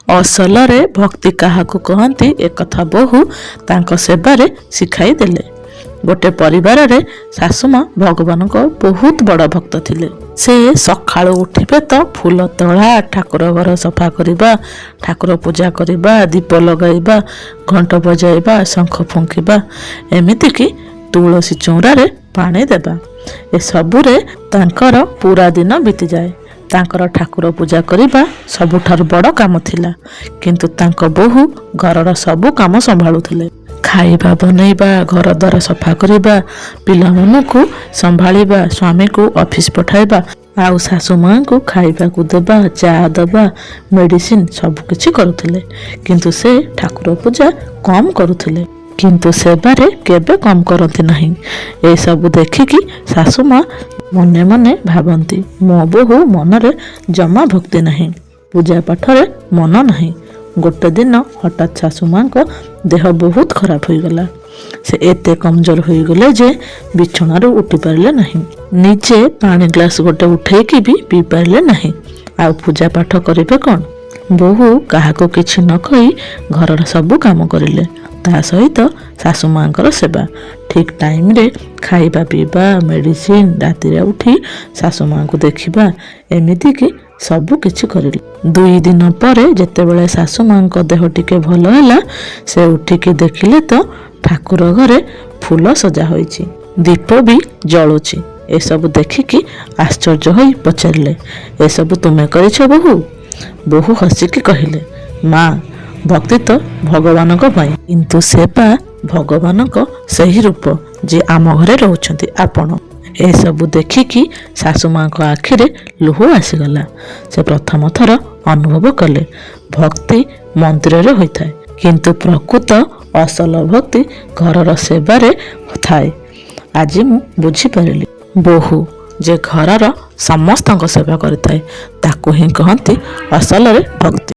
असलरे भक्ति काहाकू कहती एकथा बोहू तांको सेबारे शिखाई देले। गोटे परिवार रे सासुमा भगवान को बहुत बड़ भक्त थिले। से सखाळु उठिबे तो फूल तोड़ा, ठाकुर घर सफा करिबा, ठाकुर पूजा करिबा, दीप लगाइबा, घंट बजाइबा, शंख फुंकिबा, एमिति कि तुलसी चौरा रे पानी देबा, ए सबुरे तांकर पूरा दिन बीती जाए। तांकर ठाकुर पूजा करिबा सबुठार बड़ काम थिला, किंतु तांको बोहू घरर सबु काम संभाळुथिले। खाइबा बनैबा, घर द्वार सफा करिबा, पिलामानकु संभाळिबा, स्वामी को ऑफिस पठाइबा, आउ सासु मां को खाइबा को देबा, चा देबा, मेडिसिन सब किछि करुथिले। किंतु से ठाकुर पूजा कम करुथिले, किंतु सेबारे केबे कम करती नहीं। ए सब देखिकी सासु मां मने मने भाबंती मो बोहू मनरे जमा भक्ति नहीं, पूजा पाठरे मन नहीं। गोटे दिन हठात सासु मां को देह बहुत खराब हो गला। से एते कमजोर हो गले जे बिछणारू उठी पारले नहीं, निजे पानी ग्लास गोटे उठेकी भी पी पारले नहीं। आ पूजा पाठ करिबे कोन? बोहू काहाको किछि न कहि घरर सब काम करिले, ता सहित सासु मांकर सेवा ठीक टाइम रे खाइबा पीबा, मेडिसिन, राति उठी सासु मां को देखिबा, एमिति कि सबु किछि करिले। 2 दिन परे जेतेबेले सासु मां को देह टिके भल हैला, से उठिकी देखिले तो ठाकुर घरे फूल सजा होइछि, दीप भी जळुछि। ए सब देखिकी आश्चर्य होई पचारिले, ए सब तुमे करिछ बोहू? बोहू हसिकी कहिले, माँ भक्ति तो भगवान को पाई, किंतु सेवा भगवान को सही रूप जे आम घरे रहउछंती आपण। ए सब देखिकी सासु मां को आखिरे लुह आसीगला। से प्रथम थर अनुभव कले भक्ति मंदिर रे होइथाय, किंतु प्रकृत असल भक्ति घरर सेबारे थाए। आज मु बुझी पारिली, बोहू जे घरर समस्तक सेवा करिथाय ताकू ही कहंती असल रे भक्ति।